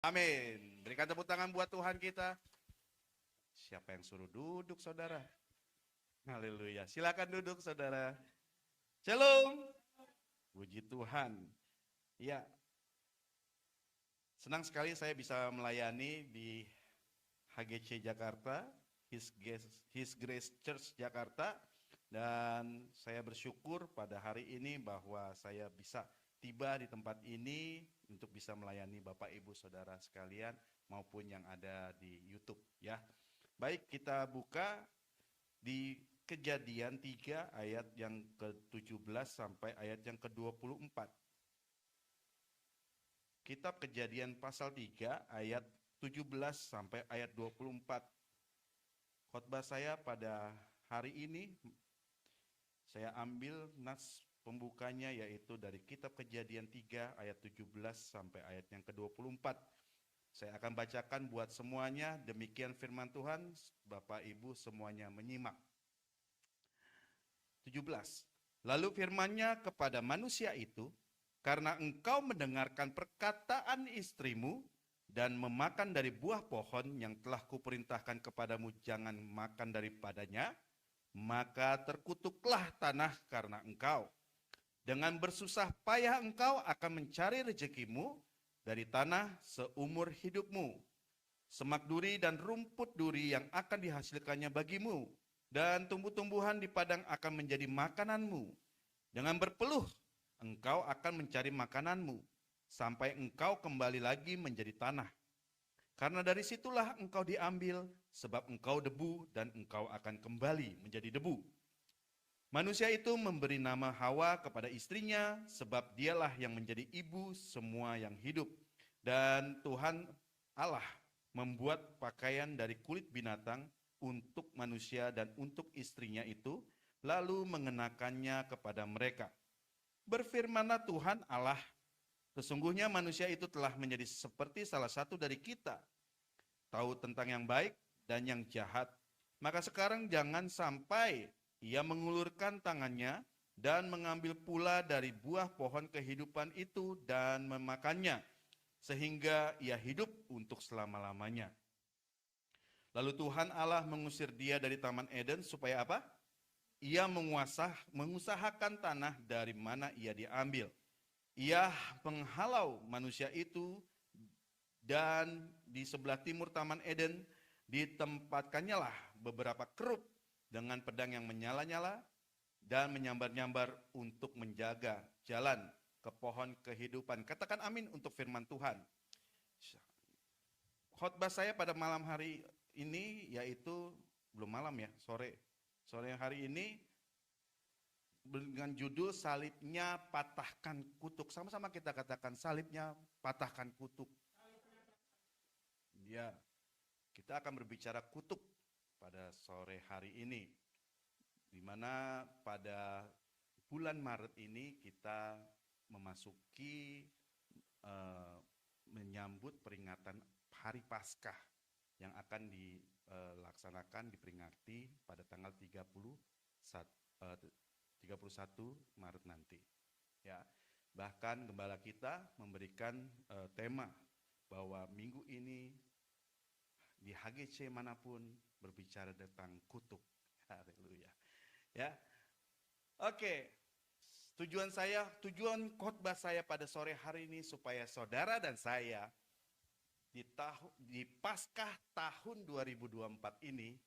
Amin. Berikan tepuk tangan buat Tuhan kita. Siapa yang suruh duduk, saudara? Haleluya. Silakan duduk, saudara. Shalom. Puji Tuhan. Ya, senang sekali saya bisa melayani di HGC Jakarta, His Grace Church Jakarta. Dan saya bersyukur pada hari ini bahwa saya bisa tiba di tempat ini untuk bisa melayani Bapak Ibu Saudara sekalian maupun yang ada di YouTube ya. Baik, kita buka di Kejadian 3 ayat yang ke-17 sampai ayat yang ke-24. Kitab Kejadian pasal 3 ayat 17 sampai ayat 24. Khotbah saya pada hari ini saya ambil nas pembukanya yaitu dari kitab Kejadian 3 ayat 17 sampai ayat yang ke-24. Saya akan bacakan buat semuanya, demikian firman Tuhan, Bapak Ibu semuanya menyimak. 17. Lalu firman-Nya kepada manusia itu, karena engkau mendengarkan perkataan istrimu dan memakan dari buah pohon yang telah kuperintahkan kepadamu jangan makan daripadanya, maka terkutuklah tanah karena engkau. Dengan bersusah payah engkau akan mencari rezekimu dari tanah seumur hidupmu. Semak duri dan rumput duri yang akan dihasilkannya bagimu, dan tumbuh-tumbuhan di padang akan menjadi makananmu. Dengan berpeluh engkau akan mencari makananmu, sampai engkau kembali lagi menjadi tanah. Karena dari situlah engkau diambil, sebab engkau debu dan engkau akan kembali menjadi debu. Manusia itu memberi nama Hawa kepada istrinya, sebab dialah yang menjadi ibu semua yang hidup. Dan Tuhan Allah membuat pakaian dari kulit binatang untuk manusia dan untuk istrinya itu, lalu mengenakannya kepada mereka. Berfirmanlah Tuhan Allah, sesungguhnya manusia itu telah menjadi seperti salah satu dari kita, tahu tentang yang baik dan yang jahat. Maka sekarang jangan sampai ia mengulurkan tangannya dan mengambil pula dari buah pohon kehidupan itu dan memakannya, sehingga ia hidup untuk selama-lamanya. Lalu Tuhan Allah mengusir dia dari Taman Eden supaya apa? Ia mengusahakan tanah dari mana ia diambil. Ia menghalau manusia itu, dan di sebelah timur Taman Eden ditempatkannya lah beberapa kerub dengan pedang yang menyala-nyala dan menyambar-nyambar untuk menjaga jalan ke pohon kehidupan. Katakan amin untuk firman Tuhan. Khotbah saya pada malam hari ini yaitu, belum malam ya, sore hari ini dengan judul salibnya patahkan kutuk. Sama-sama kita katakan salibnya patahkan kutuk. Ya, kita akan berbicara kutuk pada sore hari ini, di mana pada bulan Maret ini kita memasuki menyambut peringatan Hari Paskah yang akan dilaksanakan, diperingati pada tanggal 31 Maret nanti. Ya, bahkan gembala kita memberikan tema bahwa minggu ini di HGC manapun berbicara tentang kutuk. Haleluya. Ya. Oke. Tujuan khotbah saya pada sore hari ini supaya saudara dan saya di Paskah tahun 2024 ini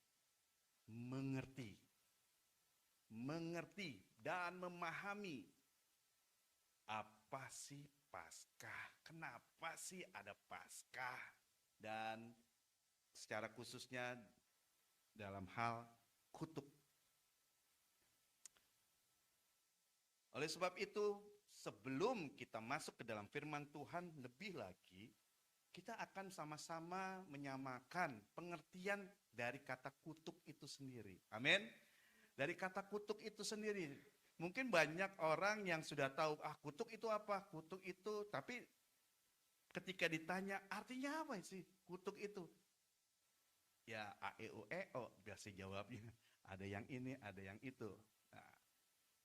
mengerti dan memahami apa sih Paskah, kenapa sih ada Paskah, dan secara khususnya dalam hal kutuk. Oleh sebab itu, sebelum kita masuk ke dalam firman Tuhan lebih lagi, kita akan sama-sama menyamakan pengertian dari kata kutuk itu sendiri. Amin. Dari kata kutuk itu sendiri. Mungkin banyak orang yang sudah tahu, kutuk itu apa? Kutuk itu, tapi ketika ditanya, artinya apa sih kutuk itu? Ya, a, e, u, e, o, biasa jawabnya. Ada yang ini, ada yang itu. Nah,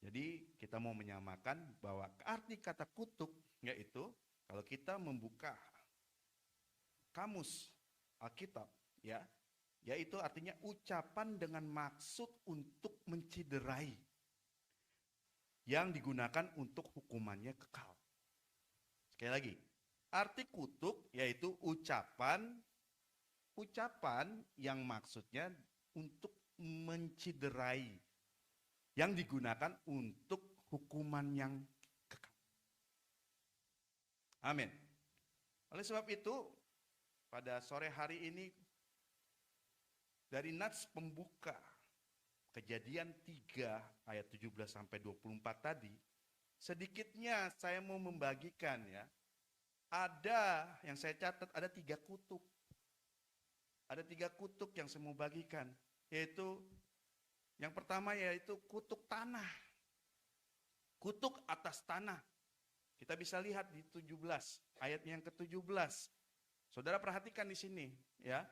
jadi kita mau menyamakan bahwa arti kata kutuk, yaitu kalau kita membuka kamus Alkitab, ya, yaitu artinya ucapan dengan maksud untuk menciderai, yang digunakan untuk hukumannya kekal. Sekali lagi, arti kutuk yaitu ucapan yang maksudnya untuk menciderai, yang digunakan untuk hukuman yang kekal. Amin. Oleh sebab itu, pada sore hari ini, dari nats pembuka Kejadian 3 ayat 17 sampai 24 tadi, sedikitnya saya mau membagikan, ya. Ada yang saya catat, ada 3 kutuk. Ada 3 kutuk yang saya mau bagikan, yaitu yang pertama yaitu kutuk tanah. Kutuk atas tanah. Kita bisa lihat di 17, ayat yang ke-17. Saudara perhatikan di sini, ya.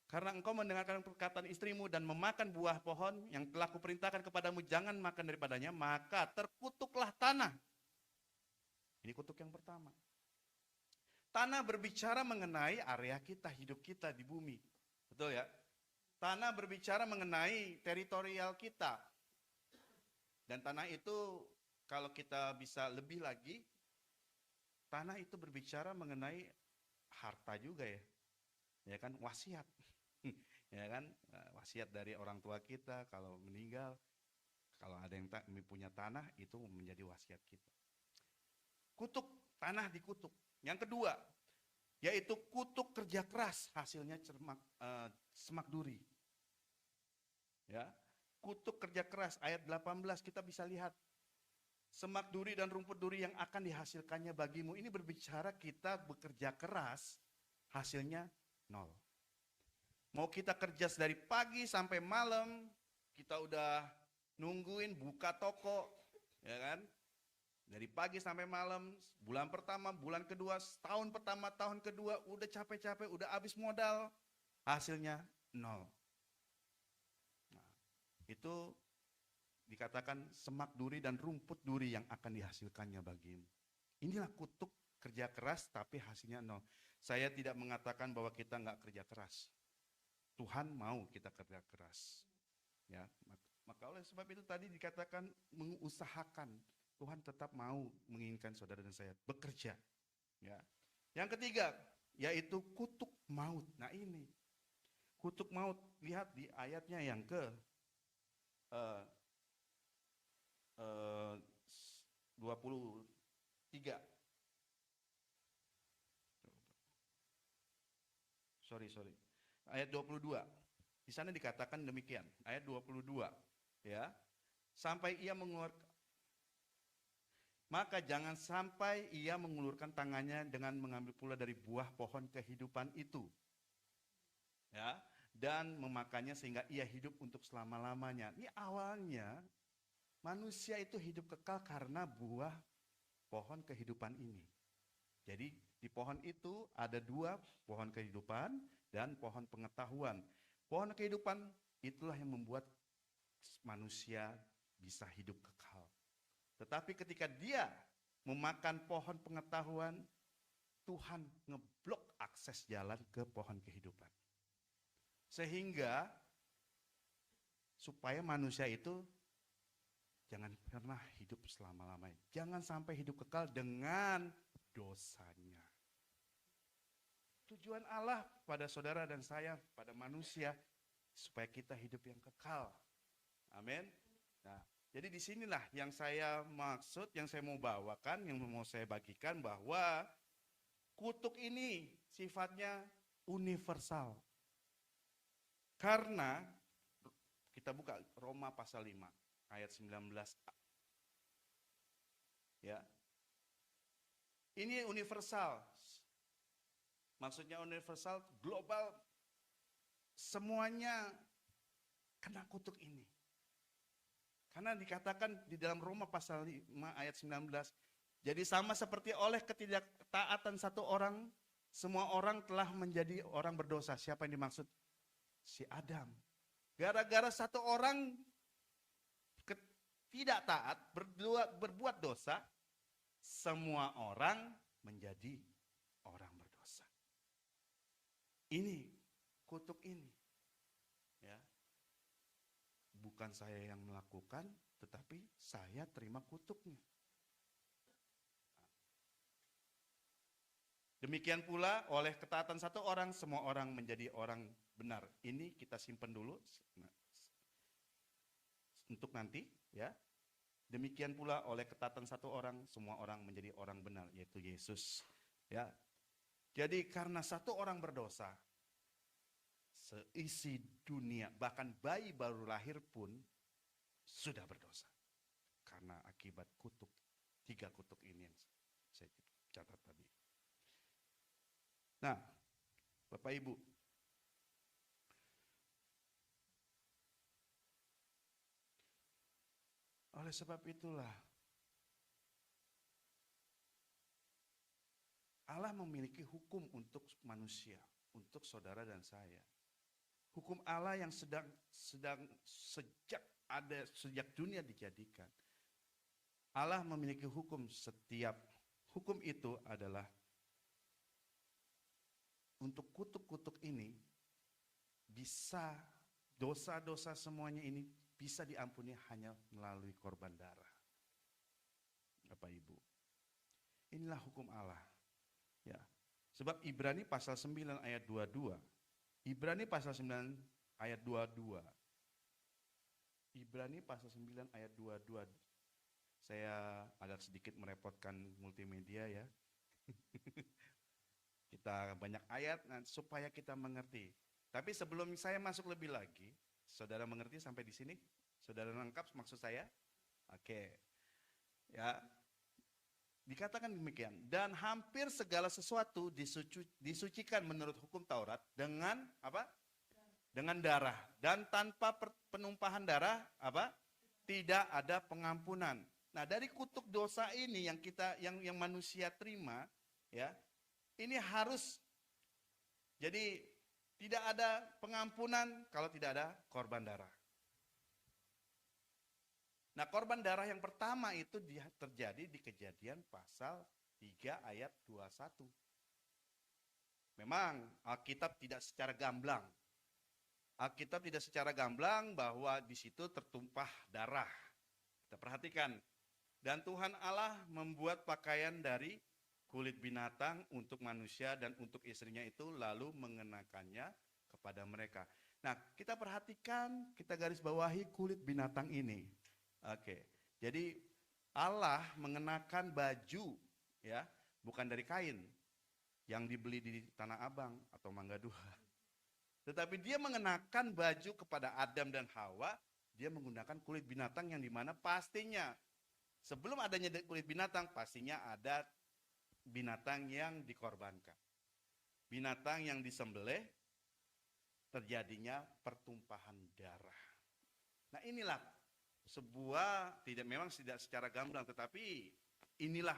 Karena engkau mendengarkan perkataan istrimu dan memakan buah pohon yang telah kuperintahkan kepadamu, jangan makan daripadanya, maka terkutuklah tanah. Ini kutuk yang pertama. Tanah berbicara mengenai area kita, hidup kita di bumi. Betul ya? Tanah berbicara mengenai teritorial kita. Dan tanah itu, kalau kita bisa lebih lagi, tanah itu berbicara mengenai harta juga, ya. Ya kan, wasiat. Ya kan, wasiat dari orang tua kita kalau meninggal, kalau ada yang punya tanah, itu menjadi wasiat kita. Kutuk, tanah dikutuk. Yang kedua, yaitu kutuk kerja keras, hasilnya semak duri. Ya, kutuk kerja keras, ayat 18 kita bisa lihat. Semak duri dan rumput duri yang akan dihasilkannya bagimu. Ini berbicara kita bekerja keras, hasilnya nol. Mau kita kerja dari pagi sampai malam, kita udah nungguin buka toko, ya kan? Dari pagi sampai malam, bulan pertama, bulan kedua, tahun pertama, tahun kedua, udah capek-capek, udah habis modal, hasilnya nol. Nah, itu dikatakan semak duri dan rumput duri yang akan dihasilkannya bagimu. Inilah kutuk kerja keras tapi hasilnya nol. Saya tidak mengatakan bahwa kita nggak kerja keras. Tuhan mau kita kerja keras, ya. Maka oleh sebab itu tadi dikatakan mengusahakan. Tuhan tetap mau menginginkan saudara dan saya bekerja, ya. Yang ketiga, yaitu kutuk maut. Nah ini kutuk maut, lihat di ayatnya yang ke 23. Sorry. Ayat 22. Di sana dikatakan demikian. Ayat 22, ya. Sampai ia mengeluarkan, maka jangan sampai ia mengulurkan tangannya dengan mengambil pula dari buah pohon kehidupan itu, ya, dan memakannya sehingga ia hidup untuk selama-lamanya. Ini awalnya manusia itu hidup kekal karena buah pohon kehidupan ini. Jadi di pohon itu ada 2, pohon kehidupan dan pohon pengetahuan. Pohon kehidupan itulah yang membuat manusia bisa hidup kekal. Tetapi ketika dia memakan pohon pengetahuan, Tuhan ngeblok akses jalan ke pohon kehidupan. Sehingga supaya manusia itu jangan pernah hidup selama-lamanya. Jangan sampai hidup kekal dengan dosanya. Tujuan Allah pada saudara dan saya, pada manusia, supaya kita hidup yang kekal. Amin. Nah, jadi disinilah yang saya maksud, yang saya mau bawakan, yang mau saya bagikan, bahwa kutuk ini sifatnya universal. Karena kita buka Roma pasal 5 ayat 19a. Ya. Ini universal. Maksudnya universal, global, semuanya kena kutuk ini. Karena dikatakan di dalam Roma pasal 5 ayat 19, jadi sama seperti oleh ketidaktaatan satu orang, semua orang telah menjadi orang berdosa. Siapa yang dimaksud? Si Adam. Gara-gara satu orang tidak taat, berbuat dosa, semua orang menjadi orang berdosa. Ini, kutuk ini. Ya. Bukan saya yang melakukan, tetapi saya terima kutuknya. Demikian pula oleh ketaatan satu orang, semua orang menjadi orang benar. Ini kita simpan dulu untuk nanti, ya. Demikian pula oleh ketaatan satu orang, semua orang menjadi orang benar, yaitu Yesus. Ya. Jadi karena satu orang berdosa, seisi dunia, bahkan bayi baru lahir pun sudah berdosa. Karena akibat kutuk, 3 kutuk ini yang saya catat tadi. Nah, Bapak Ibu, oleh sebab itulah Allah memiliki hukum untuk manusia, untuk saudara dan saya. Hukum Allah yang sedang sejak dunia dijadikan. Allah memiliki hukum, setiap hukum itu adalah untuk kutuk-kutuk ini bisa, dosa-dosa semuanya ini bisa diampuni hanya melalui korban darah. Bapak Ibu, inilah hukum Allah. Ya. Sebab Ibrani pasal 9 ayat 22. Ibrani pasal 9 ayat 22. Ibrani pasal 9 ayat 22. Saya agak sedikit merepotkan multimedia ya. Kita banyak ayat supaya kita mengerti. Tapi sebelum saya masuk lebih lagi, saudara mengerti sampai di sini? Saudara lengkap maksud saya? Oke. Ya. Dikatakan demikian, dan hampir segala sesuatu disucikan menurut hukum Taurat dengan apa? Dengan darah, dan tanpa penumpahan darah apa? Tidak ada pengampunan. Nah, dari kutuk dosa ini yang yang manusia terima, ya, ini harus, jadi tidak ada pengampunan kalau tidak ada korban darah. Nah, korban darah yang pertama itu terjadi di Kejadian pasal 3 ayat 21. Memang Alkitab tidak secara gamblang. Alkitab tidak secara gamblang bahwa di situ tertumpah darah. Kita perhatikan. Dan Tuhan Allah membuat pakaian dari kulit binatang untuk manusia dan untuk istrinya itu, lalu mengenakannya kepada mereka. Nah, kita perhatikan, kita garis bawahi kulit binatang ini. Oke, jadi Allah mengenakan baju, ya, bukan dari kain yang dibeli di Tanah Abang atau Mangga Dua. Tetapi dia mengenakan baju kepada Adam dan Hawa, dia menggunakan kulit binatang yang dimana pastinya sebelum adanya kulit binatang, pastinya ada binatang yang dikorbankan. Binatang yang disembelih, terjadinya pertumpahan darah. Nah, inilah sebuah, memang tidak secara gamblang, tetapi inilah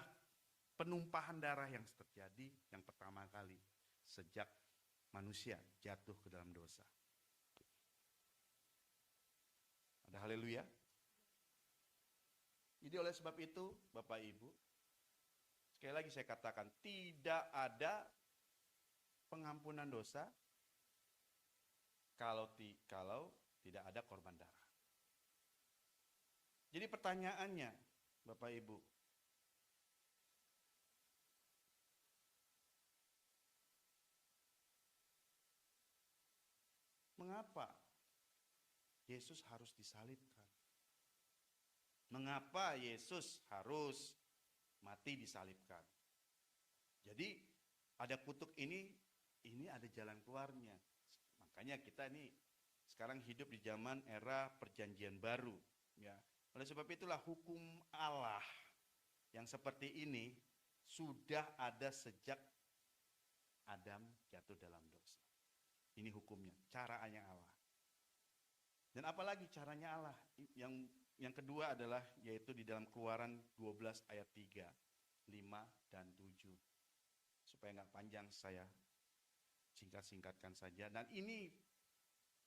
penumpahan darah yang terjadi yang pertama kali sejak manusia jatuh ke dalam dosa. Ada haleluya. Jadi oleh sebab itu, Bapak Ibu, sekali lagi saya katakan, tidak ada pengampunan dosa kalau tidak ada korban darah. Jadi pertanyaannya, Bapak Ibu, mengapa Yesus harus disalibkan? Mengapa Yesus harus mati disalibkan? Jadi ada kutuk ini ada jalan keluarnya. Makanya kita ini sekarang hidup di zaman era perjanjian baru, ya. Oleh sebab itulah hukum Allah yang seperti ini sudah ada sejak Adam jatuh dalam dosa. Ini hukumnya, caranya Allah. Dan apalagi caranya Allah? Yang kedua adalah yaitu di dalam Keluaran 12 ayat 3, 5 dan 7. Supaya nggak panjang saya singkat-singkatkan saja. Dan ini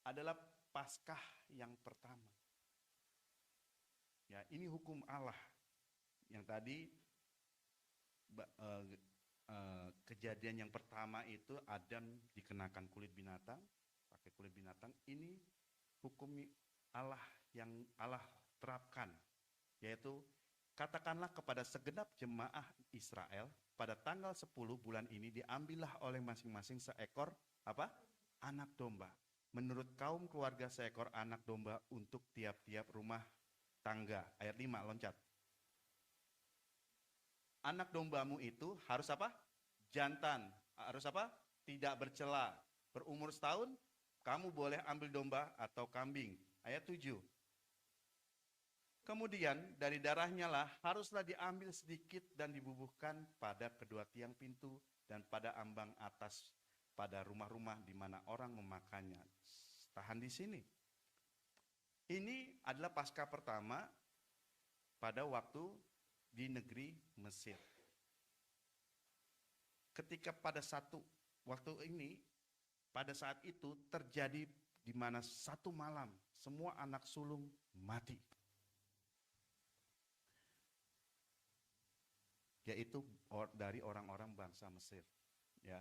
adalah Paskah yang pertama. Ya, ini hukum Allah yang tadi kejadian yang pertama itu Adam dikenakan kulit binatang, pakai kulit binatang. Ini hukum Allah yang Allah terapkan, yaitu katakanlah kepada segenap jemaah Israel pada tanggal 10 bulan ini diambillah oleh masing-masing seekor apa? Anak domba. Menurut kaum keluarga seekor anak domba untuk tiap-tiap rumah tangga. Ayat 5 loncat. Anak dombamu itu harus apa? Jantan. Harus apa? Tidak bercela. Berumur setahun, kamu boleh ambil domba atau kambing. Ayat 7. Kemudian dari darahnya lah haruslah diambil sedikit dan dibubuhkan pada kedua tiang pintu dan pada ambang atas pada rumah-rumah di mana orang memakannya. Tahan di sini. Ini adalah Paskah pertama pada waktu di negeri Mesir. Ketika pada satu waktu ini, pada saat itu terjadi di mana satu malam semua anak sulung mati. Yaitu dari orang-orang bangsa Mesir. Ya.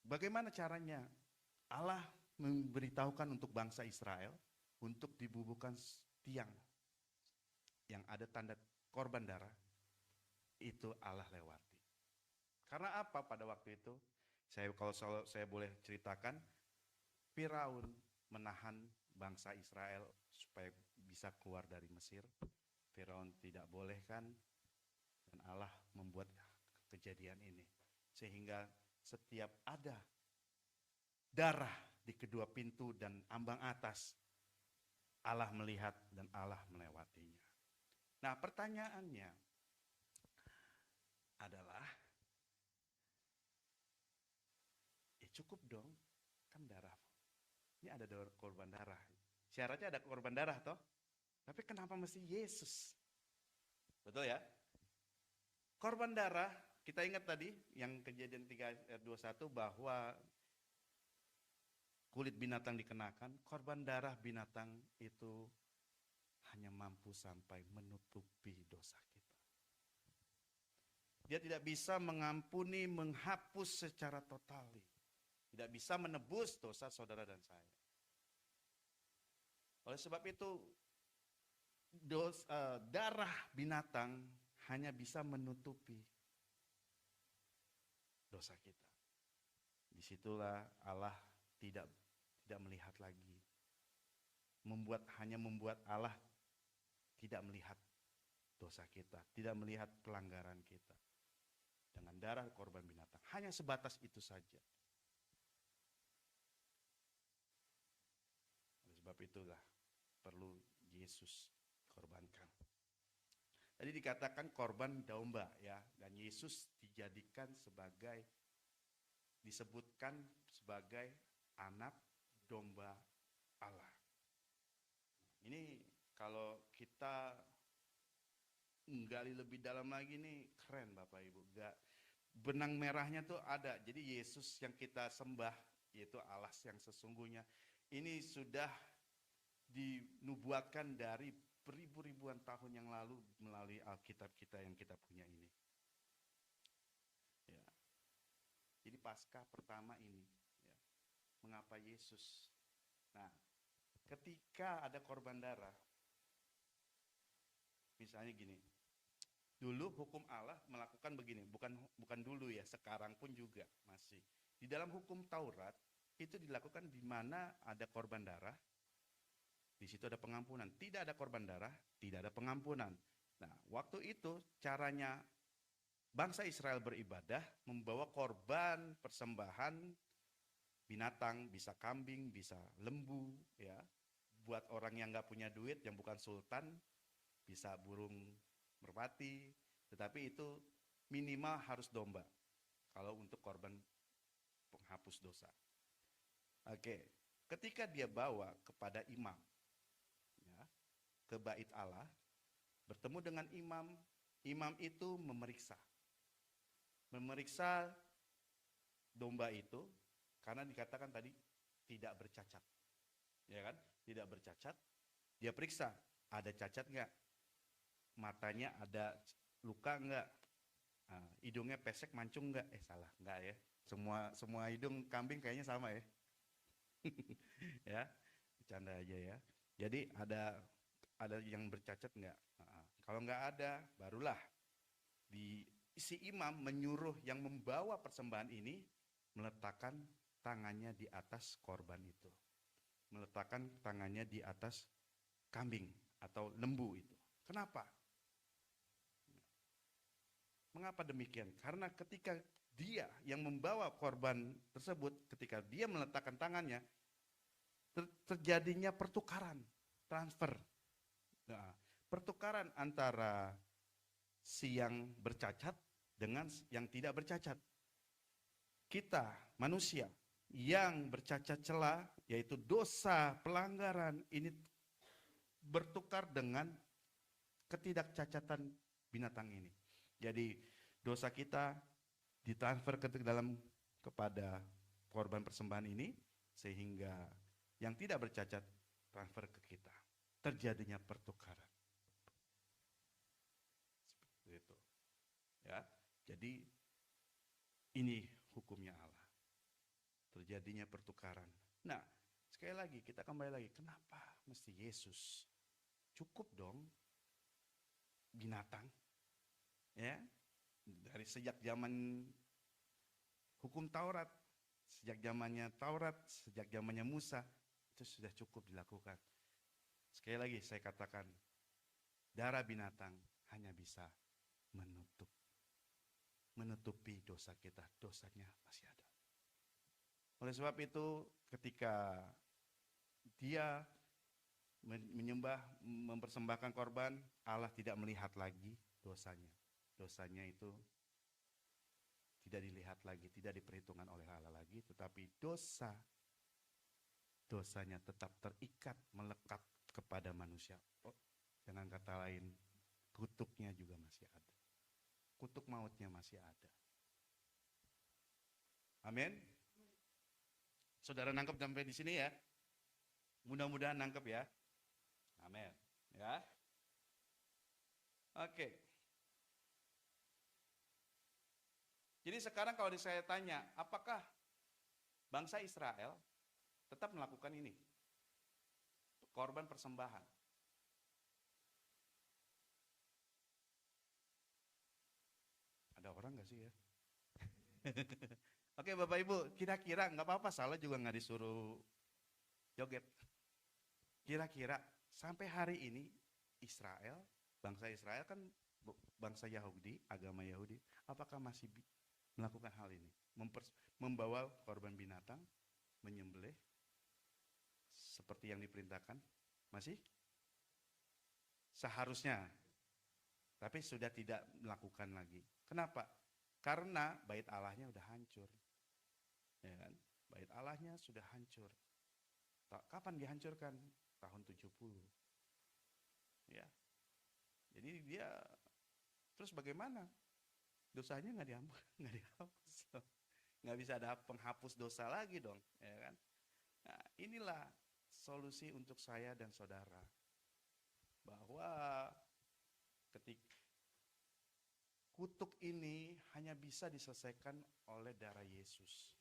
Bagaimana caranya? Allah memberitahukan untuk bangsa Israel untuk dibubuhkan tiang yang ada tanda korban darah, itu Allah lewati. Karena apa pada waktu itu? Kalau saya boleh ceritakan, Firaun menahan bangsa Israel supaya bisa keluar dari Mesir. Firaun tidak bolehkan, dan Allah membuat kejadian ini. Sehingga setiap ada darah di kedua pintu dan ambang atas, Allah melihat dan Allah melewatinya. Nah, pertanyaannya adalah, cukup dong, kan darah. Ini ada korban darah. Syaratnya ada korban darah toh. Tapi kenapa mesti Yesus? Betul ya? Korban darah, kita ingat tadi yang Kejadian 3:21 bahwa kulit binatang dikenakan, korban darah binatang itu hanya mampu sampai menutupi dosa kita. Dia tidak bisa mengampuni, menghapus secara total. Tidak bisa menebus dosa saudara dan saya. Oleh sebab itu, darah binatang hanya bisa menutupi dosa kita. Disitulah Allah tidak melihat lagi. Hanya membuat Allah tidak melihat dosa kita, tidak melihat pelanggaran kita. Dengan darah korban binatang, hanya sebatas itu saja. Oleh sebab itulah perlu Yesus korbankan. Tadi dikatakan korban domba ya, dan Yesus disebutkan sebagai anak domba Allah. Ini kalau kita menggali lebih dalam lagi nih, keren Bapak Ibu. Benang merahnya tuh ada. Jadi Yesus yang kita sembah, yaitu Allah yang sesungguhnya, ini sudah dinubuatkan dari beribu-ribuan tahun yang lalu melalui Alkitab kita yang kita punya ini. Ya. Jadi Paskah pertama ini, ya. Mengapa Yesus? Nah, ketika ada korban darah, misalnya gini, dulu hukum Allah melakukan begini, bukan dulu ya, sekarang pun juga masih. Di dalam hukum Taurat itu dilakukan di mana ada korban darah, di situ ada pengampunan. Tidak ada korban darah, tidak ada pengampunan. Nah, waktu itu caranya bangsa Israel beribadah, membawa korban persembahan binatang, bisa kambing, bisa lembu, ya. Buat orang yang nggak punya duit, yang bukan sultan, bisa burung merpati, tetapi itu minimal harus domba. Kalau untuk korban penghapus dosa. Oke, ketika dia bawa kepada imam, ke bait Allah, bertemu dengan imam, imam itu memeriksa domba itu, karena dikatakan tadi tidak bercacat, ya kan? Tidak bercacat, dia periksa, ada cacat nggak? Matanya ada luka nggak? Hidungnya pesek mancung enggak? Salah, enggak ya. Semua hidung kambing kayaknya sama ya. Ya, bercanda aja ya. Jadi ada yang bercacat enggak? Kalau enggak ada, barulah si imam menyuruh yang membawa persembahan ini meletakkan tangannya di atas korban itu. Meletakkan tangannya di atas kambing atau lembu itu. Kenapa? Mengapa demikian? Karena ketika dia yang membawa korban tersebut, ketika dia meletakkan tangannya, terjadinya pertukaran, transfer. Nah, pertukaran antara si yang bercacat dengan yang tidak bercacat. Kita manusia yang bercacat celah, yaitu dosa pelanggaran, ini bertukar dengan ketidakcacatan binatang ini. Jadi dosa kita ditransfer kepada korban persembahan ini, sehingga yang tidak bercacat transfer ke kita. Terjadinya pertukaran. Seperti itu. Ya, jadi ini hukumnya Allah. Terjadinya pertukaran. Nah, sekali lagi kita kembali lagi, kenapa mesti Yesus? Cukup dong binatang. Ya, dari sejak zaman hukum Taurat, sejak zamannya Musa, itu sudah cukup dilakukan. Sekali lagi saya katakan, darah binatang hanya bisa menutupi dosa kita, dosanya masih ada. Oleh sebab itu, ketika dia menyembah, mempersembahkan korban, Allah tidak melihat lagi dosanya. Dosanya itu tidak dilihat lagi, tidak diperhitungkan oleh Allah lagi, tetapi dosanya tetap terikat, melekat kepada manusia. Dengan kata lain, kutuknya juga masih ada. Kutuk mautnya masih ada. Amin. Saudara nangkep sampai di sini ya? Mudah-mudahan nangkep ya. Amin. Ya. Oke. Jadi sekarang kalau saya tanya, apakah bangsa Israel tetap melakukan ini? Korban persembahan. Ada orang nggak sih ya? Oke Bapak Ibu, kira-kira nggak apa-apa, salah juga nggak disuruh joget. Kira-kira sampai hari ini Israel, bangsa Israel kan bangsa Yahudi, agama Yahudi, apakah masih melakukan hal ini? Membawa korban binatang, menyembelih, seperti yang diperintahkan? Masih? Seharusnya. Tapi sudah tidak melakukan lagi. Kenapa? Karena bait Allahnya sudah hancur. Ya kan? Bait Allahnya sudah hancur. Kapan dihancurkan? Tahun 70. Ya. Jadi dia terus bagaimana? Dosanya nggak dihapus. Nggak bisa ada penghapus dosa lagi dong, ya kan? Nah, inilah solusi untuk saya dan saudara. Bahwa ketika kutuk ini hanya bisa diselesaikan oleh darah Yesus.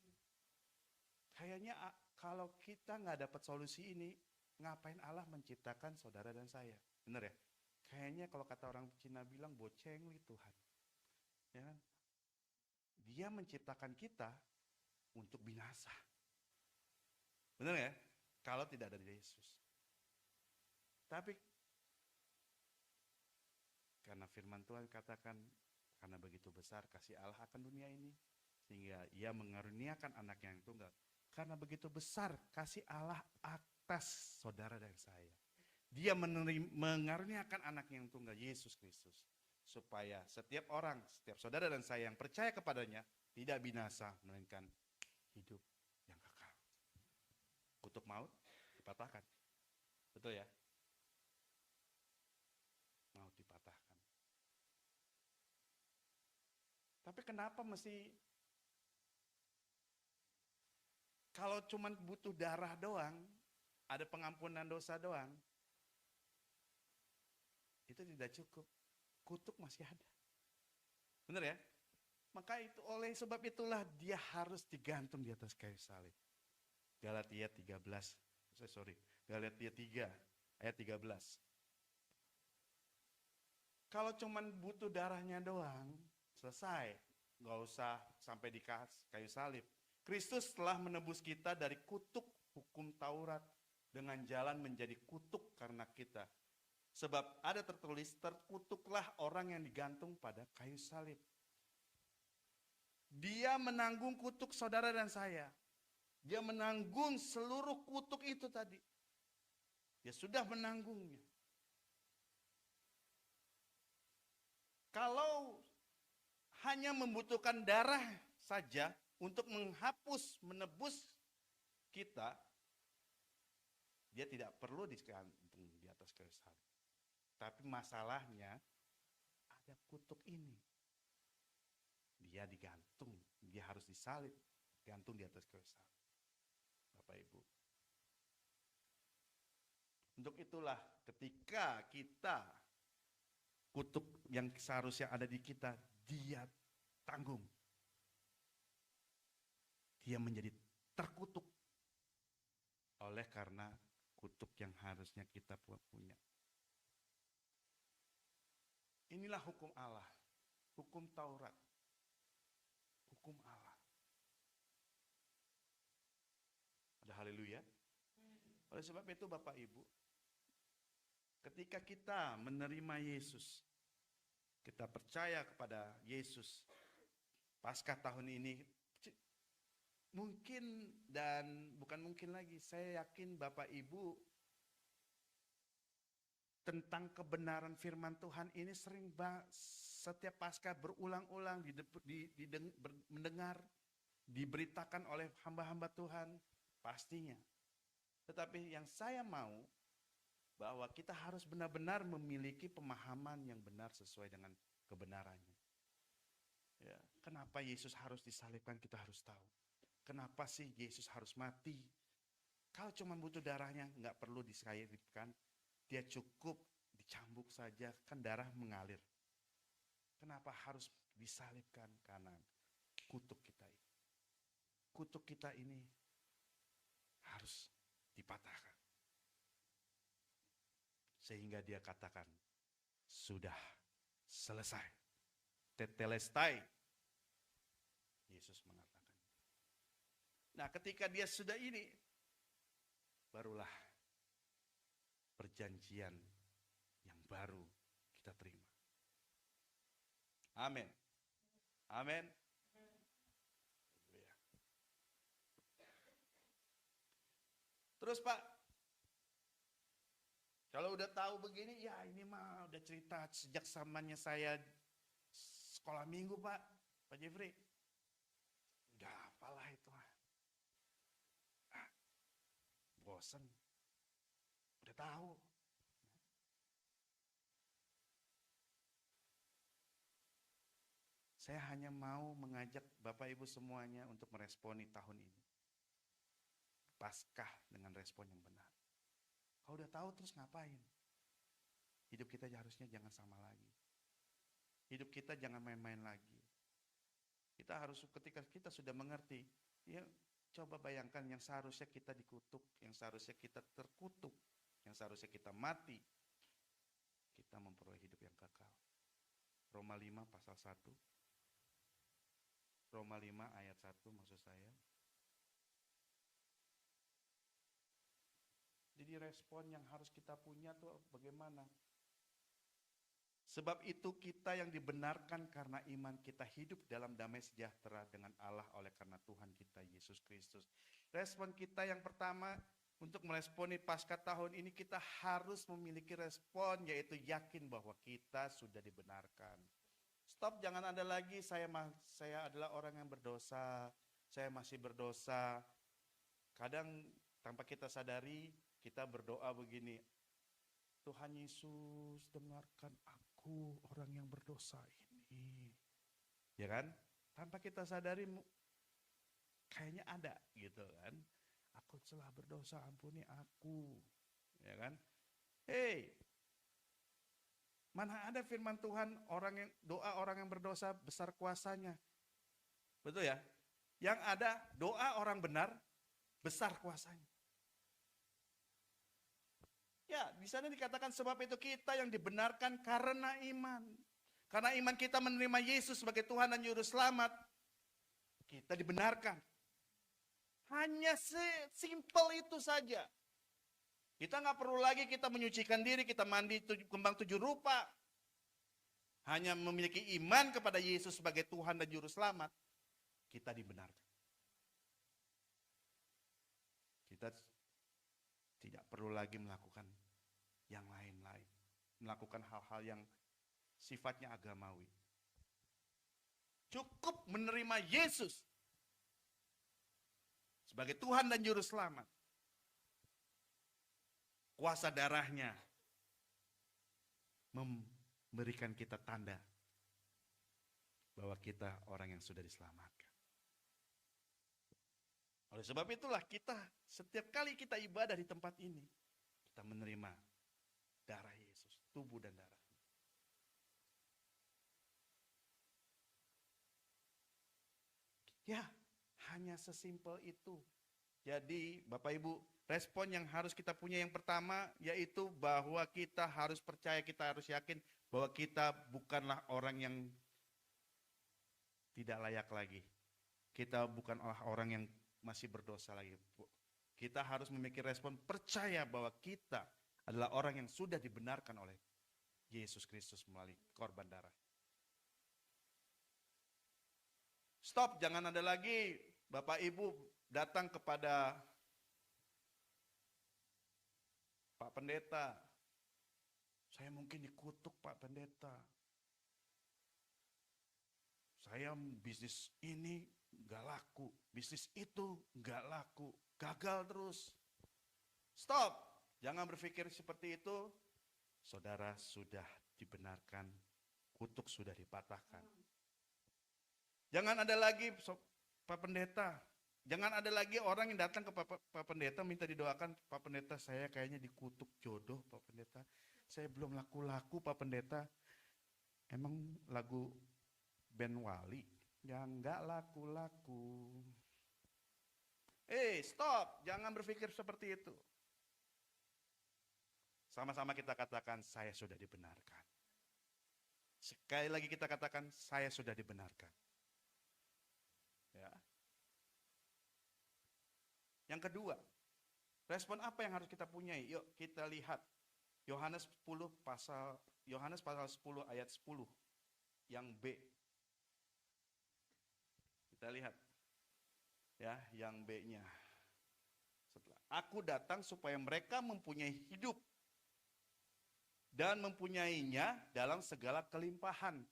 Kayaknya kalau kita nggak dapat solusi ini, ngapain Allah menciptakan saudara dan saya? Bener ya? Kayaknya kalau kata orang Cina bilang, bocengli Tuhan. Ya kan? Dia menciptakan kita untuk binasa. Bener ya? Kalau tidak ada Yesus. Tapi karena firman Tuhan katakan, karena begitu besar kasih Allah akan dunia ini, sehingga ia mengaruniakan anaknya yang tunggal. Karena begitu besar kasih Allah atas saudara dan saya. Dia mengaruniakan anaknya yang tunggal, Yesus Kristus. Supaya setiap orang, setiap saudara dan saya yang percaya kepadanya, tidak binasa, melainkan hidup yang kekal. Kutuk maut dipatahkan. Betul ya? Maut dipatahkan. Tapi kenapa mesti, kalau cuma butuh darah doang, ada pengampunan dosa doang, itu tidak cukup. Kutuk masih ada. Benar ya? Maka itu oleh sebab itulah dia harus digantung di atas kayu salib. Galatia 13, Galatia 3 ayat 13. Kalau cuman butuh darahnya doang, selesai. Nggak usah sampai di kayu salib. Kristus telah menebus kita dari kutuk hukum Taurat dengan jalan menjadi kutuk karena kita. Sebab ada tertulis, terkutuklah orang yang digantung pada kayu salib. Dia menanggung kutuk saudara dan saya. Dia menanggung seluruh kutuk itu tadi. Dia sudah menanggungnya. Kalau hanya membutuhkan darah saja untuk menghapus, menebus kita, dia tidak perlu digantung di atas kayu salib. Tapi masalahnya ada kutuk ini. Dia digantung, dia harus disalib, gantung di atas kayu salib. Bapak Ibu. Untuk itulah ketika kita kutuk yang seharusnya ada di kita, dia tanggung. Dia menjadi terkutuk oleh karena kutuk yang harusnya kita punya. Inilah hukum Allah, hukum Taurat, hukum Allah. Ada haleluya. Oleh sebab itu Bapak Ibu, ketika kita menerima Yesus, kita percaya kepada Yesus, Paskah tahun ini, mungkin dan bukan mungkin lagi, saya yakin Bapak Ibu tentang kebenaran firman Tuhan ini sering setiap Paskah berulang-ulang mendengar, diberitakan oleh hamba-hamba Tuhan, pastinya. Tetapi yang saya mau, bahwa kita harus benar-benar memiliki pemahaman yang benar sesuai dengan kebenarannya. Ya, kenapa Yesus harus disalibkan, kita harus tahu. Kenapa sih Yesus harus mati? Kalau cuma butuh darahnya, nggak perlu disalibkan. Dia cukup dicambuk saja, kan darah mengalir. Kenapa harus disalibkan? Karena kutuk kita ini. Kutuk kita ini harus dipatahkan. Sehingga dia katakan, sudah selesai. Tetelestai. Yesus mengatakan. Nah, ketika dia sudah ini, barulah perjanjian yang baru kita terima. Amin. Amin. Terus Pak, kalau udah tahu begini, ya ini mah udah cerita sejak zamannya saya sekolah minggu Pak Jeffrey. Udah apalah itu. Bosan. Udah tahu. Saya hanya mau mengajak Bapak Ibu semuanya untuk meresponi tahun ini. Paskah dengan respon yang benar. Kalau udah tahu terus ngapain? Hidup kita harusnya jangan sama lagi. Hidup kita jangan main-main lagi. Kita harus ketika kita sudah mengerti, ya coba bayangkan yang seharusnya kita dikutuk, yang seharusnya kita terkutuk, yang seharusnya kita mati, kita memperoleh hidup yang kekal. Roma 5 pasal 1. Roma 5 ayat 1 maksud saya. Jadi respon yang harus kita punya tuh bagaimana? Sebab itu kita yang dibenarkan karena iman kita hidup dalam damai sejahtera dengan Allah oleh karena Tuhan kita Yesus Kristus. Respon kita yang pertama untuk meresponi Paskah tahun ini, kita harus memiliki respon yaitu yakin bahwa kita sudah dibenarkan. Stop, jangan ada lagi saya adalah orang yang berdosa, saya masih berdosa. Kadang tanpa kita sadari kita berdoa begini, Tuhan Yesus dengarkan aku orang yang berdosa ini. Ya kan? Tanpa kita sadari kayaknya ada gitu kan. Aku telah berdosa, ampuni aku. Ya kan? Hei, mana ada firman Tuhan doa orang yang berdosa besar kuasanya. Betul ya? Yang ada doa orang benar, besar kuasanya. Ya, di sana dikatakan sebab itu kita yang dibenarkan karena iman. Karena iman kita menerima Yesus sebagai Tuhan dan Juru Selamat, kita dibenarkan. Hanya sesimpel itu saja. Kita nggak perlu lagi kita menyucikan diri, kita mandi kembang 7 rupa. Hanya memiliki iman kepada Yesus sebagai Tuhan dan Juru Selamat, kita dibenarkan. Kita tidak perlu lagi melakukan yang lain-lain. Melakukan hal-hal yang sifatnya agamawi. Cukup menerima Yesus sebagai Tuhan dan Juru Selamat. Kuasa darahnya memberikan kita tanda bahwa kita orang yang sudah diselamatkan. Oleh sebab itulah kita setiap kali kita ibadah di tempat ini, kita menerima darah Yesus, tubuh dan darah. Ya, hanya sesimpel itu. Jadi Bapak Ibu, respon yang harus kita punya yang pertama yaitu bahwa kita harus percaya, kita harus yakin bahwa kita bukanlah orang yang tidak layak lagi. Kita bukanlah orang yang masih berdosa lagi. Kita harus memiliki respon percaya bahwa kita adalah orang yang sudah dibenarkan oleh Yesus Kristus melalui korban darah. Stop, jangan ada lagi Bapak Ibu datang kepada Pak Pendeta. Saya mungkin dikutuk Pak Pendeta. Saya bisnis ini nggak laku, bisnis itu nggak laku, gagal terus. Stop, jangan berpikir seperti itu. Saudara sudah dibenarkan, kutuk sudah dipatahkan. Jangan ada lagi Pak Pendeta, jangan ada lagi orang yang datang ke Pak Pendeta minta didoakan, Pak Pendeta saya kayaknya dikutuk jodoh Pak Pendeta, saya belum laku-laku Pak Pendeta. Emang lagu Ben Wali yang nggak laku-laku. Stop, jangan berpikir seperti itu. Sama-sama kita katakan saya sudah dibenarkan. Sekali lagi kita katakan saya sudah dibenarkan. Ya. Yang kedua, respon apa yang harus kita punyai? Yuk kita lihat Yohanes pasal 10 ayat 10 yang B. Kita lihat ya yang B-nya. Setelah aku datang supaya mereka mempunyai hidup dan mempunyainya dalam segala kelimpahan.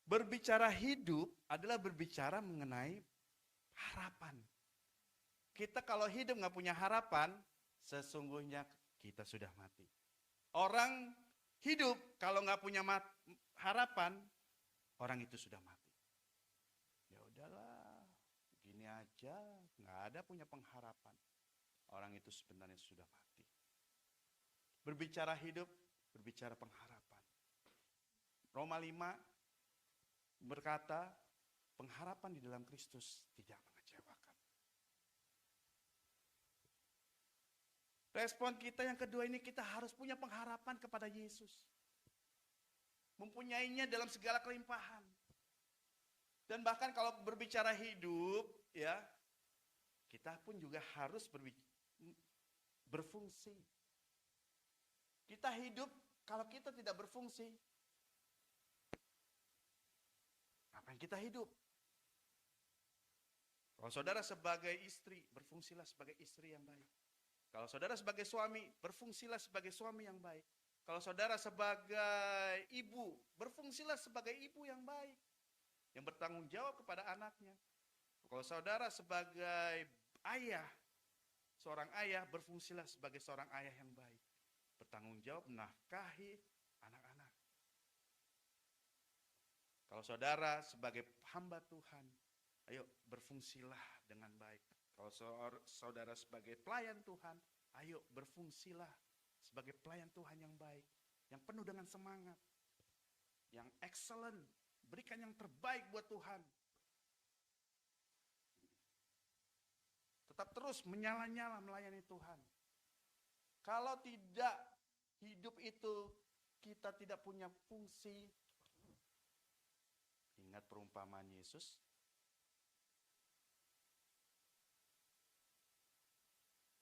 Berbicara hidup adalah berbicara mengenai harapan. Kita kalau hidup nggak punya harapan, sesungguhnya kita sudah mati. Orang hidup kalau nggak punya harapan, orang itu sudah mati. Ya udahlah, gini aja, nggak ada punya pengharapan. Orang itu sebenarnya sudah mati. Berbicara hidup, berbicara pengharapan. Roma 5 berkata, pengharapan di dalam Kristus tidak mengecewakan. Respon kita yang kedua ini, kita harus punya pengharapan kepada Yesus. Mempunyainya dalam segala kelimpahan. Dan bahkan kalau berbicara hidup, ya, kita pun juga harus berfungsi. Kita hidup, kalau kita tidak berfungsi, apa yang kita hidup? Kalau saudara sebagai istri, berfungsilah sebagai istri yang baik. Kalau saudara sebagai suami, berfungsilah sebagai suami yang baik. Kalau saudara sebagai ibu, berfungsilah sebagai ibu yang baik, yang bertanggung jawab kepada anaknya. Kalau saudara sebagai ayah, seorang ayah, berfungsilah sebagai seorang ayah yang baik, bertanggung jawab menafkahi anak-anak. Kalau saudara sebagai hamba Tuhan, ayo berfungsilah dengan baik. Kalau saudara sebagai pelayan Tuhan, ayo berfungsilah sebagai pelayan Tuhan yang baik, yang penuh dengan semangat, yang excellent, berikan yang terbaik buat Tuhan. tetap terus menyala-nyala melayani Tuhan. Kalau tidak, hidup itu kita tidak punya fungsi. Ingat perumpamaan Yesus.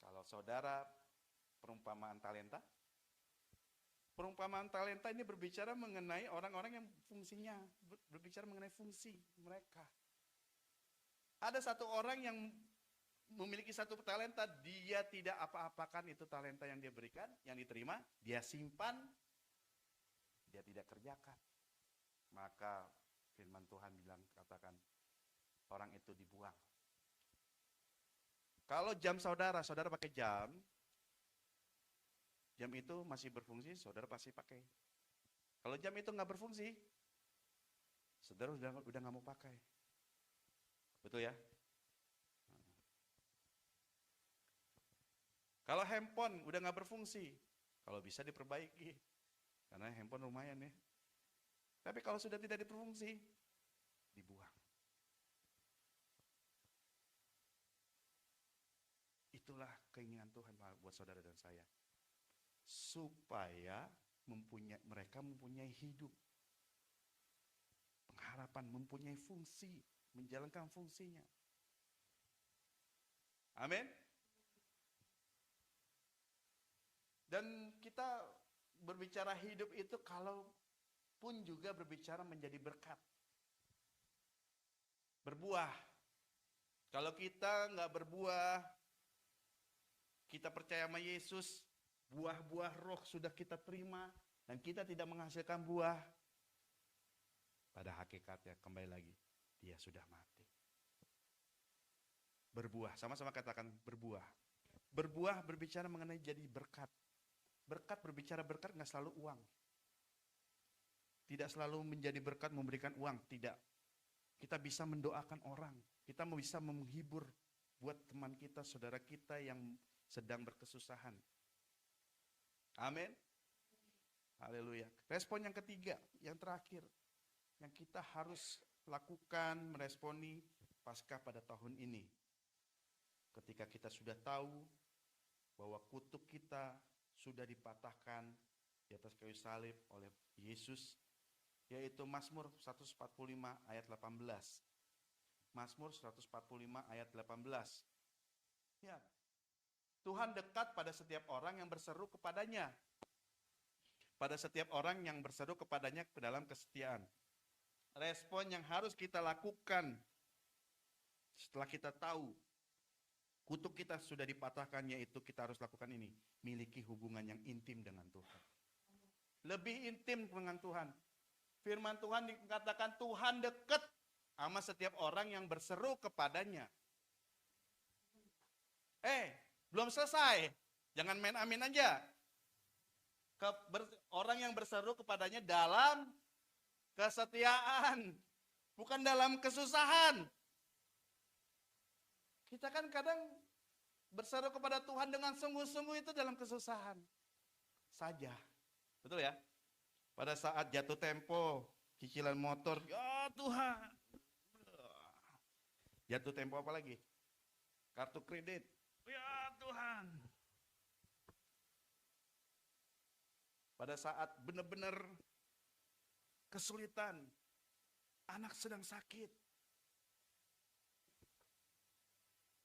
Kalau saudara perumpamaan talenta. Perumpamaan talenta ini berbicara mengenai orang-orang yang fungsinya, berbicara mengenai fungsi mereka. Ada satu orang yang memiliki satu talenta, dia tidak apa-apakan itu talenta yang dia berikan, yang diterima, dia simpan, dia tidak kerjakan. Maka firman Tuhan bilang, katakan, orang itu dibuang. Kalau jam saudara pakai jam itu masih berfungsi, saudara pasti pakai. Kalau jam itu nggak berfungsi, saudara udah nggak mau pakai. Betul ya? Kalau handphone udah nggak berfungsi, kalau bisa diperbaiki, karena handphone lumayan ya. Tapi kalau sudah tidak berfungsi, dibuang. Itulah keinginan Tuhan buat saudara dan saya, supaya mereka mempunyai hidup, pengharapan, mempunyai fungsi, menjalankan fungsinya. Amin. Dan kita berbicara hidup itu kalau pun juga berbicara menjadi berkat. Berbuah. Kalau kita nggak berbuah, kita percaya sama Yesus, buah-buah roh sudah kita terima, dan kita tidak menghasilkan buah, pada hakikatnya kembali lagi, dia sudah mati. Berbuah, sama-sama katakan berbuah. Berbuah berbicara mengenai jadi berkat. Berkat berbicara berkat nggak selalu uang. Tidak selalu menjadi berkat memberikan uang, tidak. Kita bisa mendoakan orang, kita bisa menghibur buat teman kita, saudara kita yang sedang berkesusahan. Amin. Haleluya. Respon yang ketiga, yang terakhir, yang kita harus lakukan meresponi pasca pada tahun ini. Ketika kita sudah tahu bahwa kutuk kita sudah dipatahkan di atas kayu salib oleh Yesus, yaitu Mazmur 145 ayat 18. Mazmur 145 ayat 18. Ya. Tuhan dekat pada setiap orang yang berseru kepadanya. Pada setiap orang yang berseru kepadanya ke dalam kesetiaan. Respon yang harus kita lakukan setelah kita tahu kutuk kita sudah dipatahkan, yaitu kita harus lakukan ini. Miliki hubungan yang intim dengan Tuhan. Lebih intim dengan Tuhan. Firman Tuhan dikatakan Tuhan dekat sama setiap orang yang berseru kepadanya. Belum selesai. Jangan main amin aja. Orang yang berseru kepadanya dalam kesetiaan. Bukan dalam kesusahan. Kita kan kadang berseru kepada Tuhan dengan sungguh-sungguh itu dalam kesusahan saja. Betul ya? Pada saat jatuh tempo, cicilan motor, ya Tuhan. Jatuh tempo apa lagi? Kartu kredit, ya Tuhan. Pada saat benar-benar kesulitan, anak sedang sakit,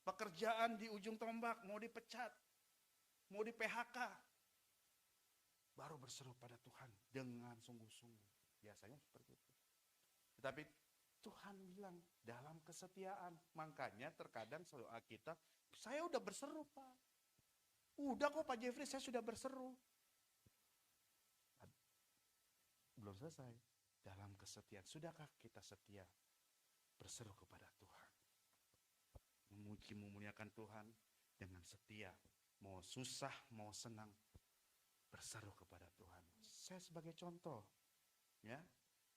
pekerjaan di ujung tombak, mau dipecat, mau di PHK, baru berseru pada Tuhan dengan sungguh-sungguh. Biasanya seperti itu. Tetapi Tuhan bilang dalam kesetiaan. Makanya terkadang doa kita, saya udah berseru Pak. Udah kok Pak Jeffrey, saya sudah berseru. Belum selesai. Dalam kesetiaan, sudahkah kita setia berseru kepada Tuhan? Memuji, memuliakan Tuhan dengan setia. Mau susah, mau senang, berseru kepada Tuhan. Saya sebagai contoh, ya,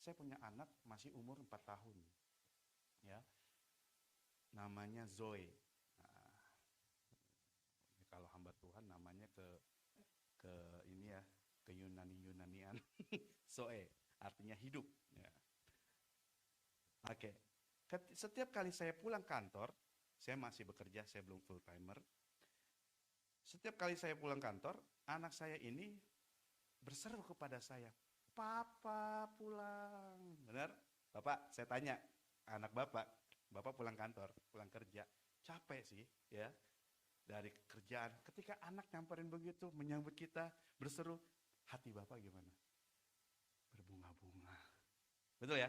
saya punya anak masih umur 4 tahun, ya, namanya Zoe. Nah, kalau hamba Tuhan namanya ke ini ya, ke Yunanian, Zoe, artinya hidup. Ya. Oke, setiap kali saya pulang kantor, Saya masih bekerja, saya belum full timer. Setiap kali saya pulang kantor, anak saya ini berseru kepada saya, "Papa pulang." Benar? Bapak, saya tanya, anak Bapak pulang kantor, pulang kerja, capek sih ya dari kerjaan. Ketika anak nyamperin begitu, menyambut kita, berseru, hati Bapak gimana? Berbunga-bunga. Betul ya?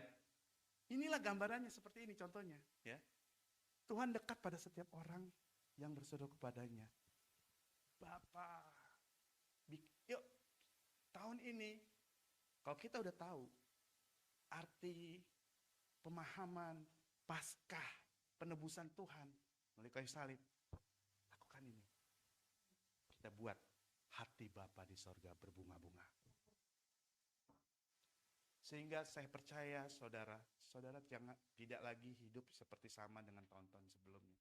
Inilah gambarannya seperti ini contohnya ya. Tuhan dekat pada setiap orang yang berseru kepadanya. Bapak, yuk tahun ini kalau kita udah tahu arti pemahaman Paskah penebusan Tuhan melalui kayu salib, lakukan ini. Kita buat hati Bapa di sorga berbunga-bunga. Sehingga saya percaya saudara tidak lagi hidup seperti sama dengan tahun-tahun sebelumnya.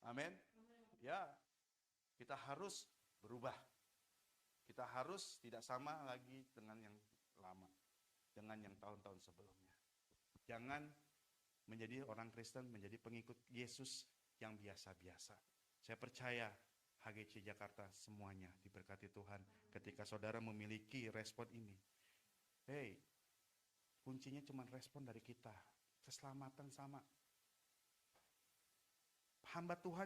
Amin. Ya, kita harus berubah. Kita harus tidak sama lagi dengan yang lama, dengan yang tahun-tahun sebelumnya. Jangan menjadi orang Kristen, menjadi pengikut Yesus yang biasa-biasa. Saya percaya HGC Jakarta semuanya diberkati Tuhan ketika saudara memiliki respon ini. Hei, kuncinya cuma respon dari kita. Keselamatan sama.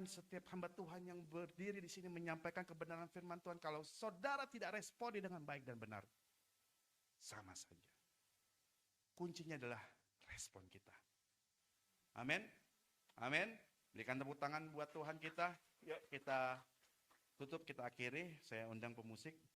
Setiap hamba Tuhan yang berdiri di sini menyampaikan kebenaran firman Tuhan, kalau saudara tidak responi dengan baik dan benar, sama saja. Kuncinya adalah respon kita. Amin. Amin. Berikan tepuk tangan buat Tuhan kita. Yuk kita tutup, kita akhiri. Saya undang pemusik.